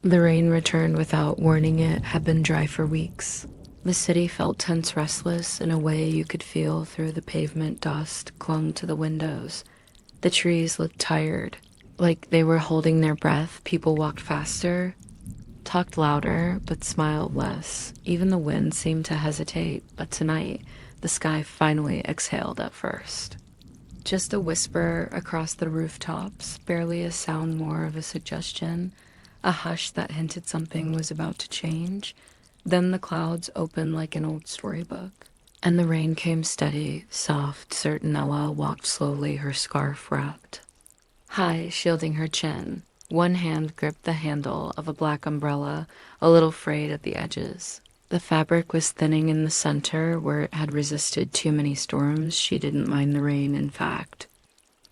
The rain returned without warning. It had been dry for weeks. The city felt tense, restless in a way you could feel through the pavement. Dust clung to the windows. The trees looked tired, like they were holding their breath. People walked faster, talked louder, but smiled less. Even the wind seemed to hesitate, but tonight, the sky finally exhaled at first. Just a whisper across the rooftops, barely a sound, more of a suggestion, a hush that hinted something was about to change. Then the clouds opened like an old storybook, and the rain came steady, soft, certain. Ella walked slowly, her scarf wrapped high, shielding her chin. One hand gripped the handle of a black umbrella, a little frayed at the edges. The fabric was thinning in the center where it had resisted too many storms. She didn't mind the rain, in fact.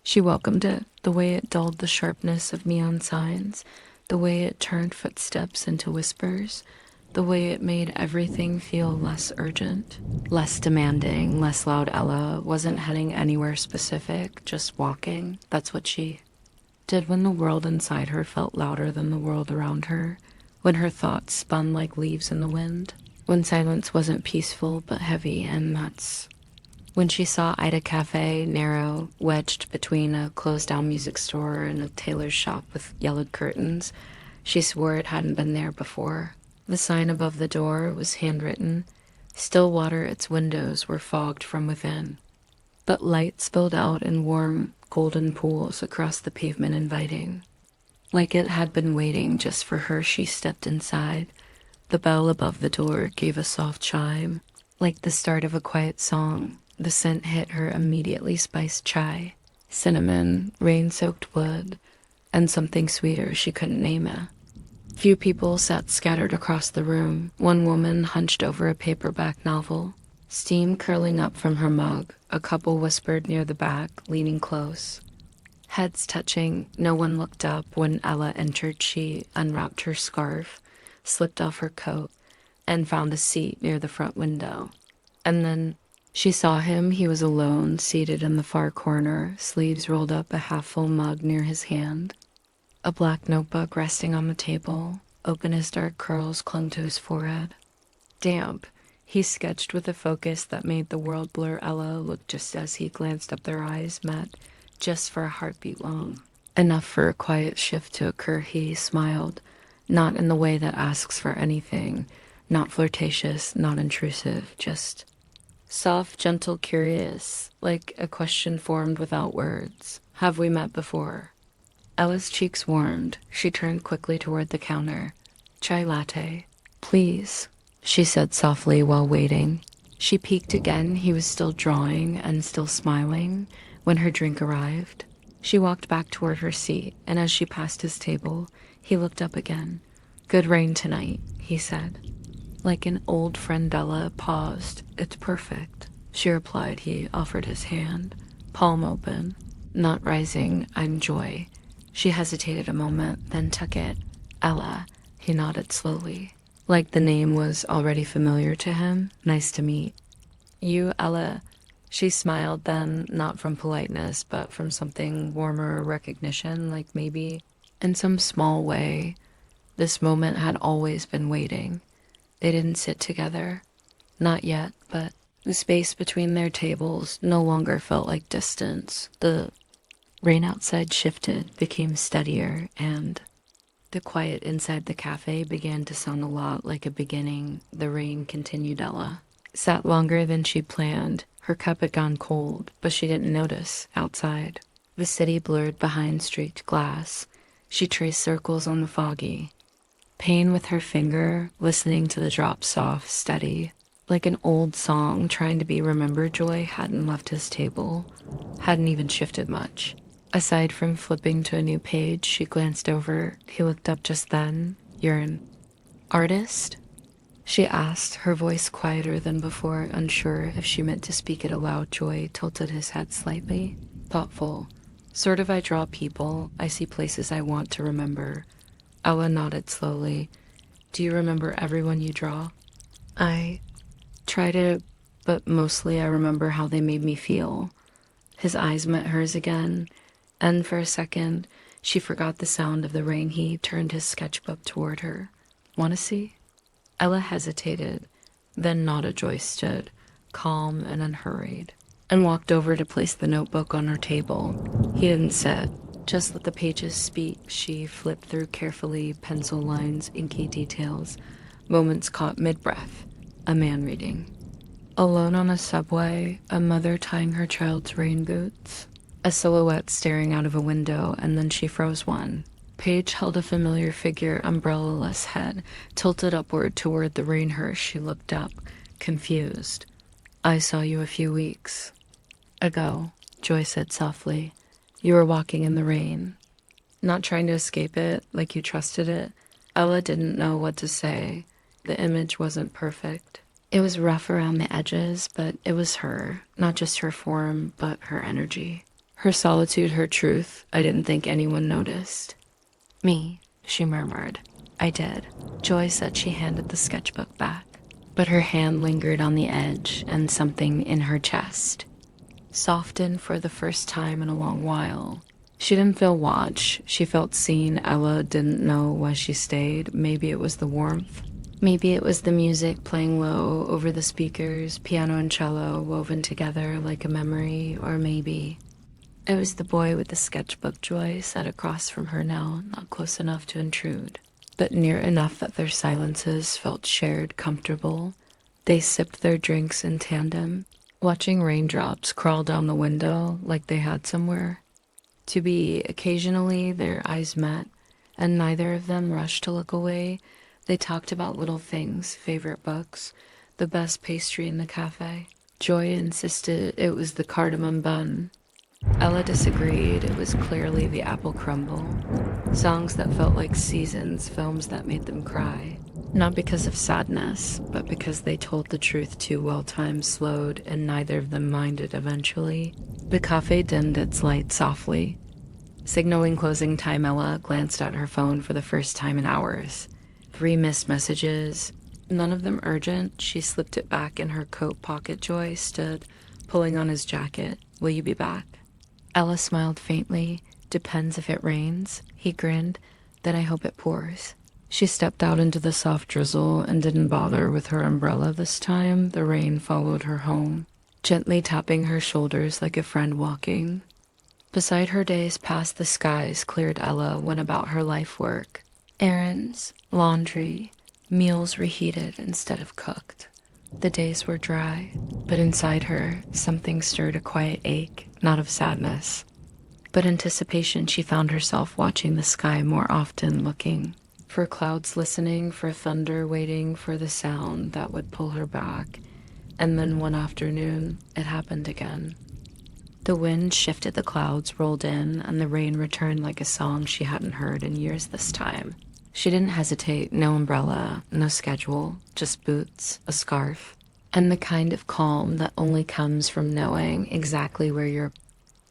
She welcomed it, the way it dulled the sharpness of neon signs, the way it turned footsteps into whispers, the way it made everything feel less urgent, less demanding, less loud. Ella wasn't heading anywhere specific, just walking. That's what she did when the world inside her felt louder than the world around her, when her thoughts spun like leaves in the wind, when silence wasn't peaceful but heavy. And that's when she saw Ida Cafe, narrow, wedged between a closed-down music store and a tailor's shop with yellowed curtains. She swore it hadn't been there before. The sign above the door was handwritten. Still water. Its windows were fogged from within, but light spilled out in warm, golden pools across the pavement, inviting. Like it had been waiting just for her. She stepped inside. The bell above the door gave a soft chime, like the start of a quiet song. The scent hit her immediately: spiced chai, cinnamon, rain-soaked wood, and something sweeter she couldn't name it. Few people sat scattered across the room. One woman hunched over a paperback novel, steam curling up from her mug. A couple whispered near the back, leaning close, heads touching. No one looked up. When Ella entered, she unwrapped her scarf, slipped off her coat, and found a seat near the front window. And then she saw him. He was alone, seated in the far corner, sleeves rolled up, a half-full mug near his hand, a black notebook resting on the table. Open, his dark curls clung to his forehead. Damp, he sketched with a focus that made the world blur. Ella looked just as he glanced up. Their eyes met, just for a heartbeat long, enough for a quiet shift to occur. He smiled, not in the way that asks for anything, not flirtatious, not intrusive, just soft, gentle, curious, like a question formed without words. Have we met before? Ella's cheeks warmed. She turned quickly toward the counter. Chai latte, please, she said softly while waiting. She peeked again. He was still drawing and still smiling when her drink arrived. She walked back toward her seat, and as she passed his table, he looked up again. Good rain tonight, he said. Like an old friend. Ella paused. It's perfect, she replied. He offered his hand, palm open. Not rising, I enjoy. She hesitated a moment, then took it. Ella, he nodded slowly, like the name was already familiar to him. Nice to meet you, Ella. She smiled then, not from politeness, but from something warmer, recognition, like maybe, in some small way, this moment had always been waiting. They didn't sit together, not yet, but the space between their tables no longer felt like distance. The rain outside shifted, became steadier, and the quiet inside the cafe began to sound a lot like a beginning. The rain continued. Ella sat longer than she'd planned. Her cup had gone cold, but she didn't notice. Outside, the city blurred behind streaked glass. She traced circles on the foggy pane with her finger, listening to the drops, soft, steady, like an old song trying to be remembered. Joy hadn't left his table, hadn't even shifted much. Aside from flipping to a new page, she glanced over. He looked up just then. You're an artist? She asked, her voice quieter than before, unsure if she meant to speak it aloud. Joy tilted his head slightly, thoughtful. Sort of. I draw people. I see places I want to remember. Ella nodded slowly. Do you remember everyone you draw? I try to, but mostly I remember how they made me feel. His eyes met hers again, and for a second, She forgot the sound of the rain. He turned his sketchbook toward her. "Want to see?" Ella hesitated, then Nada Joy stood, calm and unhurried, and walked over to place the notebook on her table. He didn't sit, just let the pages speak. She flipped through carefully, pencil lines, inky details, moments caught mid-breath. A man reading. Alone on a subway, a mother tying her child's rain boots. A silhouette staring out of a window, and then she froze one. Paige held a familiar figure, umbrella-less head, tilted upward toward the rain hearse. She looked up, confused. "I saw you a few weeks ago," Joy said softly. "You were walking in the rain. Not trying to escape it, like you trusted it." Ella didn't know what to say. The image wasn't perfect. It was rough around the edges, but it was her. Not just her form, but her energy. Her solitude, her truth. I didn't think anyone noticed. "Me," she murmured. "I did." Joy said. She handed the sketchbook back, but her hand lingered on the edge, and something in her chest softened for the first time in a long while. She didn't feel watched. She felt seen. Ella didn't know why she stayed. Maybe it was the warmth. Maybe it was the music playing low over the speakers, piano and cello woven together like a memory, or maybe it was the boy with the sketchbook. Joy sat across from her now, not close enough to intrude, but near enough that their silences felt shared, comfortable. They sipped their drinks in tandem, watching raindrops crawl down the window like they had somewhere to be. Occasionally, their eyes met, and neither of them rushed to look away. They talked about little things, favorite books, the best pastry in the cafe. Joy insisted it was the cardamom bun. Ella disagreed. It was clearly the apple crumble. Songs that felt like seasons, films that made them cry. Not because of sadness, but because they told the truth too well. Time slowed, and neither of them minded eventually. The cafe dimmed its light softly. Signaling closing time, Ella glanced at her phone for the first time in hours. 3 missed messages, none of them urgent. She slipped it back in her coat pocket. Joy stood, pulling on his jacket. "Will you be back?" Ella smiled faintly. "Depends if it rains." He grinned. "Then I hope it pours." She stepped out into the soft drizzle and didn't bother with her umbrella this time. The rain followed her home, gently tapping her shoulders like a friend walking beside her. Days past the skies cleared. Ella went about her life work. Errands, laundry, meals reheated instead of cooked. The days were dry, but inside her, something stirred, a quiet ache, not of sadness, but anticipation. She found herself watching the sky more often, looking for clouds, listening for thunder, waiting for the sound that would pull her back. And then one afternoon, it happened again. The wind shifted, the clouds rolled in, and the rain returned like a song she hadn't heard in years this time. She didn't hesitate. No umbrella, no schedule, just boots, a scarf, and the kind of calm that only comes from knowing exactly where you're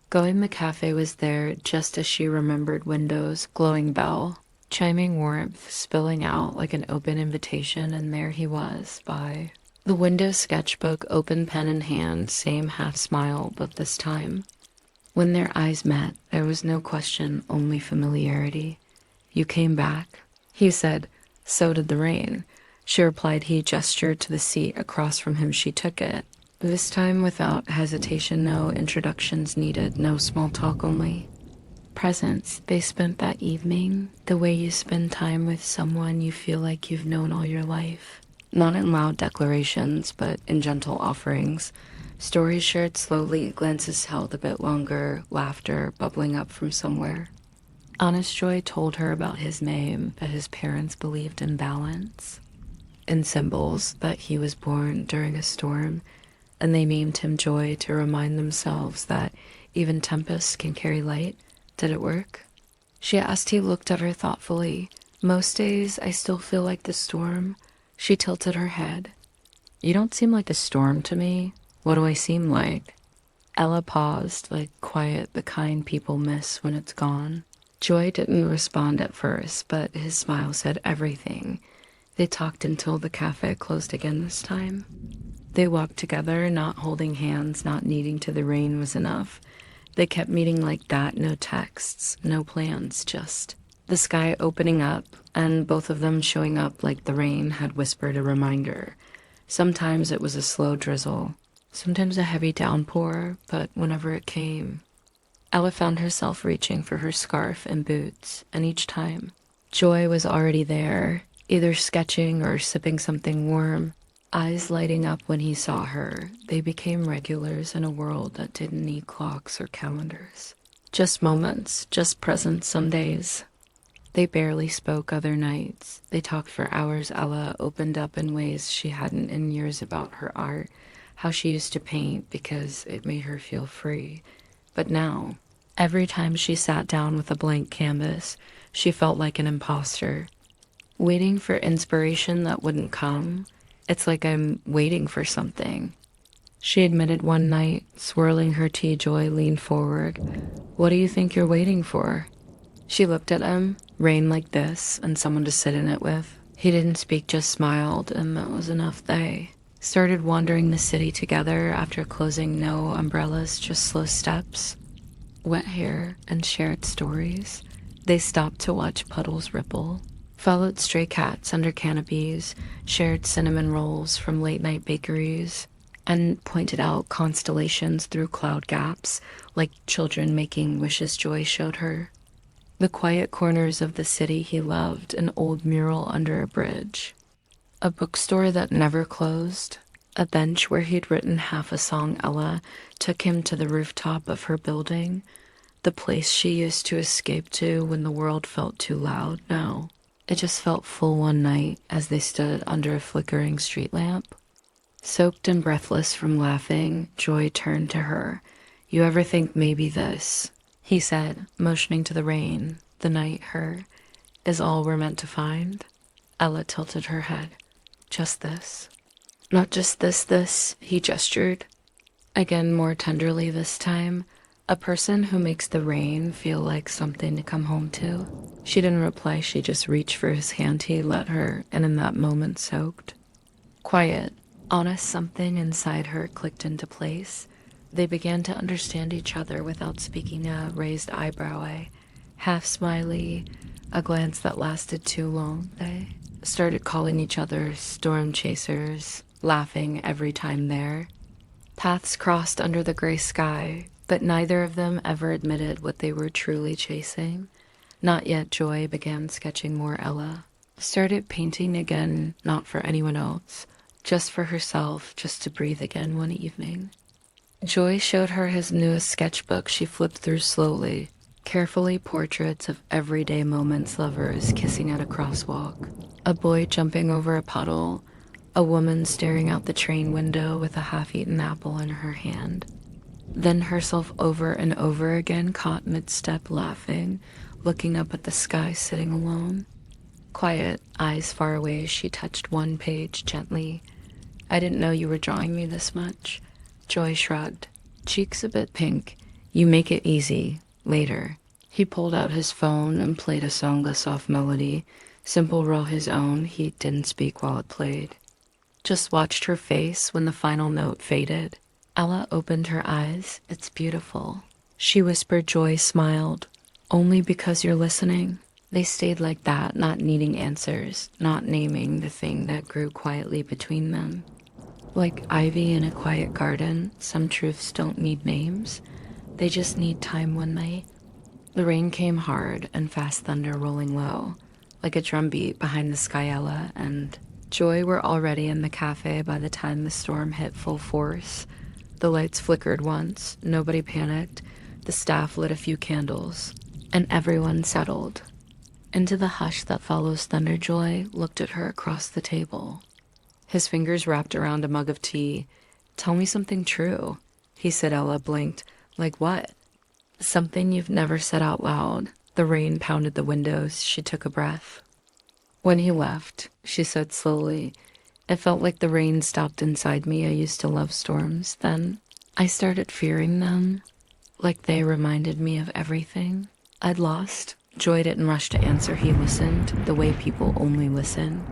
going. The cafe was there just as she remembered. Windows, glowing bell, chiming warmth, spilling out like an open invitation, and there he was by the window, sketchbook, open pen in hand, same half smile, but this time, when their eyes met, there was no question, only familiarity. "You came back," he said. "So did the rain." She replied. He gestured to the seat across from him. She took it, this time without hesitation. No introductions needed, no small talk, only presence. They spent that evening the way you spend time with someone you feel like you've known all your life. Not in loud declarations, but in gentle offerings. Stories shared slowly, glances held a bit longer, laughter bubbling up from somewhere. Honest Joy told her about his name, that his parents believed in balance, in symbols, that he was born during a storm, and they named him Joy to remind themselves that even tempests can carry light. Did it work? She asked. He looked at her thoughtfully. "Most days, I still feel like the storm." She tilted her head. "You don't seem like a storm to me. What do I seem like?" Ella paused, like quiet, the kind people miss when it's gone. Joy didn't respond at first, but his smile said everything. They talked until the cafe closed again this time. They walked together, not holding hands, not needing to. The rain was enough. They kept meeting like that, no texts, no plans, just the sky opening up and both of them showing up like the rain had whispered a reminder. Sometimes it was a slow drizzle, sometimes a heavy downpour, but whenever it came, Ella found herself reaching for her scarf and boots, and each time, Joy was already there, either sketching or sipping something warm. Eyes lighting up when he saw her, they became regulars in a world that didn't need clocks or calendars. Just moments, just presence some days. They barely spoke other nights. They talked for hours. Ella opened up in ways she hadn't in years about her art, how she used to paint because it made her feel free. But now, every time she sat down with a blank canvas, she felt like an imposter, waiting for inspiration that wouldn't come. It's like I'm waiting for something. She admitted one night, swirling her tea. Joy leaned forward. What do you think you're waiting for? She looked at him, rain like this, and someone to sit in it with. He didn't speak, just smiled, and that was enough. They started wandering the city together after closing. No umbrellas, just slow steps, wet hair, and shared stories. They stopped to watch puddles ripple, followed stray cats under canopies, shared cinnamon rolls from late-night bakeries, and pointed out constellations through cloud gaps like children making wishes. Joy showed her the quiet corners of the city he loved, an old mural under a bridge, a bookstore that never closed, a bench where he'd written half a song. Ella took him to the rooftop of her building, the place she used to escape to when the world felt too loud. No, it just felt full one night as they stood under a flickering street lamp. Soaked and breathless from laughing, Joy turned to her. You ever think maybe this, he said, motioning to the rain, the night, her, is all we're meant to find? Ella tilted her head. Just this. Not just this, he gestured. Again, more tenderly this time. A person who makes the rain feel like something to come home to. She didn't reply, she just reached for his hand. He let her, and in that moment soaked. Quiet, honest, something inside her clicked into place. They began to understand each other without speaking. A raised eyebrow, a half smiley, a glance that lasted too long. They started calling each other storm chasers, laughing every time there. Paths crossed under the gray sky, but neither of them ever admitted what they were truly chasing. Not yet. Joy began sketching more. Ella started painting again, not for anyone else, just for herself, just to breathe again one evening. Joy showed her his newest sketchbook. She flipped through slowly, carefully, portraits of everyday moments, lovers kissing at a crosswalk, a boy jumping over a puddle, a woman staring out the train window with a half-eaten apple in her hand. Then herself over and over again, caught mid-step, laughing, looking up at the sky, sitting alone. Quiet, eyes far away, she touched one page gently. I didn't know you were drawing me this much. Joy shrugged, cheeks a bit pink. You make it easy. Later. He pulled out his phone and played a song, a soft melody, simple, raw, his own. He didn't speak while it played. Just watched her face when the final note faded. Ella opened her eyes. It's beautiful, she whispered. Joy smiled. Only because you're listening. They stayed like that, not needing answers, not naming the thing that grew quietly between them. Like ivy in a quiet garden, some truths don't need names. They just need time. One night, the rain came hard and fast, thunder rolling low, like a drumbeat behind the sky. Ella and Joy were already in the cafe by the time the storm hit full force. The lights flickered once, nobody panicked, the staff lit a few candles, and everyone settled into the hush that follows thunder. Joy looked at her across the table, his fingers wrapped around a mug of tea. Tell me something true, he said. Ella blinked. Like what? Something you've never said out loud. The rain pounded the windows. She took a breath. When he left, she said slowly, it felt like the rain stopped inside me. I used to love storms. Then I started fearing them, like they reminded me of everything I'd lost. Joy didn't rush to answer. He listened, the way people only listen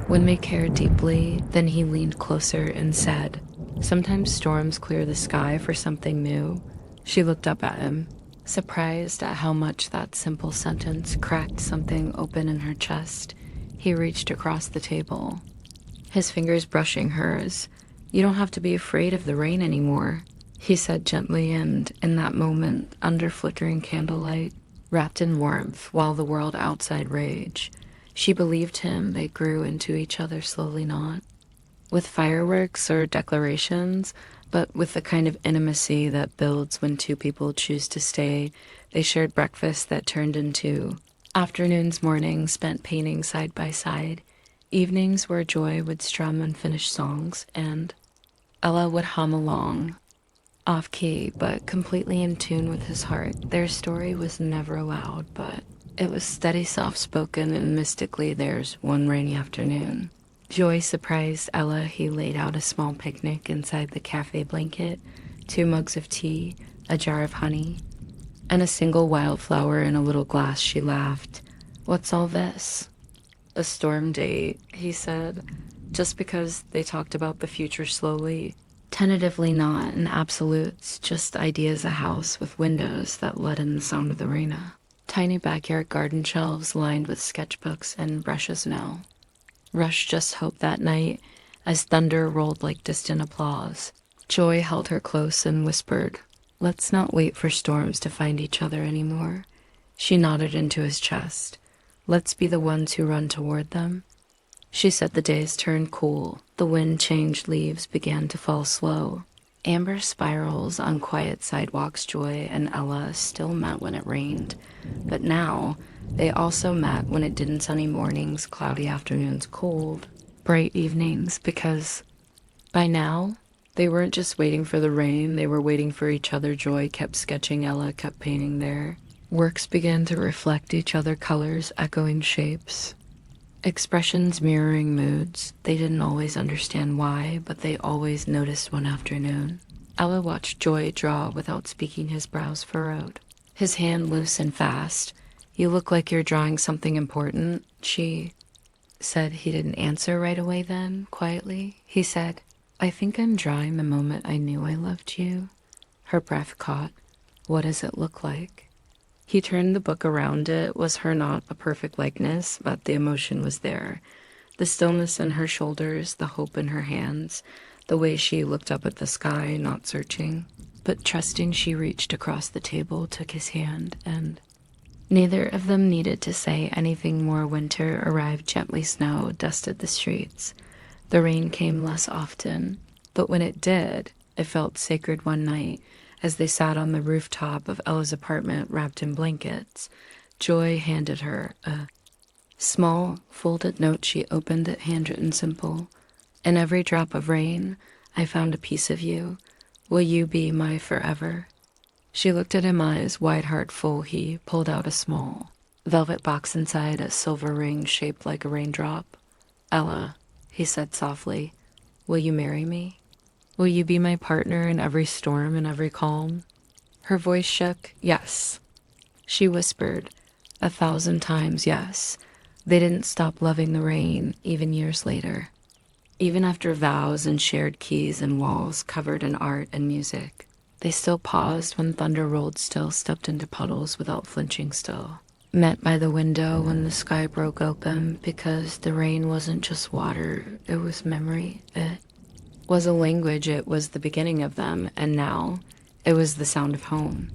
when they care deeply. Then he leaned closer and said, sometimes storms clear the sky for something new, She looked up at him, surprised at how much that simple sentence cracked something open in her chest. He reached across the table, his fingers brushing hers. "You don't have to be afraid of the rain anymore," he said gently, and in that moment, under flickering candlelight, wrapped in warmth while the world outside raged, she believed him. They grew into each other slowly, not with fireworks or declarations, but with the kind of intimacy that builds when two people choose to stay. They shared breakfast that turned into afternoons, mornings spent painting side by side, evenings where Joy would strum unfinished songs, and Ella would hum along, off key, but completely in tune with his heart. Their story was never loud, but it was steady, soft spoken, and mystically theirs one rainy afternoon. Joy surprised Ella. He laid out a small picnic inside the cafe blanket, 2 mugs of tea, a jar of honey, and a single wildflower in a little glass. She laughed. "What's all this?" "A storm date," he said, just because they talked about the future slowly, tentatively, not in absolutes, just ideas. A house with windows that let in the sound of the rain. Tiny backyard garden shelves lined with sketchbooks and brushes now. Rush just hoped that night, as thunder rolled like distant applause. Joy held her close and whispered, "Let's not wait for storms to find each other anymore." She nodded into his chest. "Let's be the ones who run toward them." She said the days turned cool. The wind changed, leaves began to fall slow. Amber spirals on quiet sidewalks. Joy and Ella still met when it rained, but now they also met when it didn't. Sunny mornings, cloudy afternoons, cold, bright evenings, because by now they weren't just waiting for the rain, they were waiting for each other. Joy kept sketching, Ella kept painting. Their works began to reflect each other, colors echoing shapes, expressions mirroring moods. They didn't always understand why, but they always noticed. One afternoon, Ella watched Joy draw without speaking. His brows furrowed, his hand loose and fast. "You look like you're drawing something important," she said. He didn't answer right away. Then, quietly, he said, "I think I'm drawing the moment I knew I loved you." Her breath caught. "What does it look like?" He turned the book around. It was her, not a perfect likeness, but the emotion was there. The stillness in her shoulders, the hope in her hands, the way she looked up at the sky, not searching, but trusting. She reached across the table, took his hand, and neither of them needed to say anything more. Winter arrived gently. Snow dusted the streets. The rain came less often, but when it did, it felt sacred. One night, as they sat on the rooftop of Ella's apartment wrapped in blankets, Joy handed her a small, folded note. She opened it, handwritten, simple. "In every drop of rain, I found a piece of you. Will you be my forever?" She looked at him, eyes wide, heart full. He pulled out a small velvet box, inside a silver ring shaped like a raindrop. "Ella," he said softly, "will you marry me? Will you be my partner in every storm and every calm?" Her voice shook. "Yes," she whispered, 1,000 times yes. They didn't stop loving the rain, even years later. Even after vows and shared keys and walls covered in art and music, they still paused when thunder rolled, still stepped into puddles without flinching, still met by the window when the sky broke open, because the rain wasn't just water, it was memory. It was a language. It was the beginning of them, and now it was the sound of home.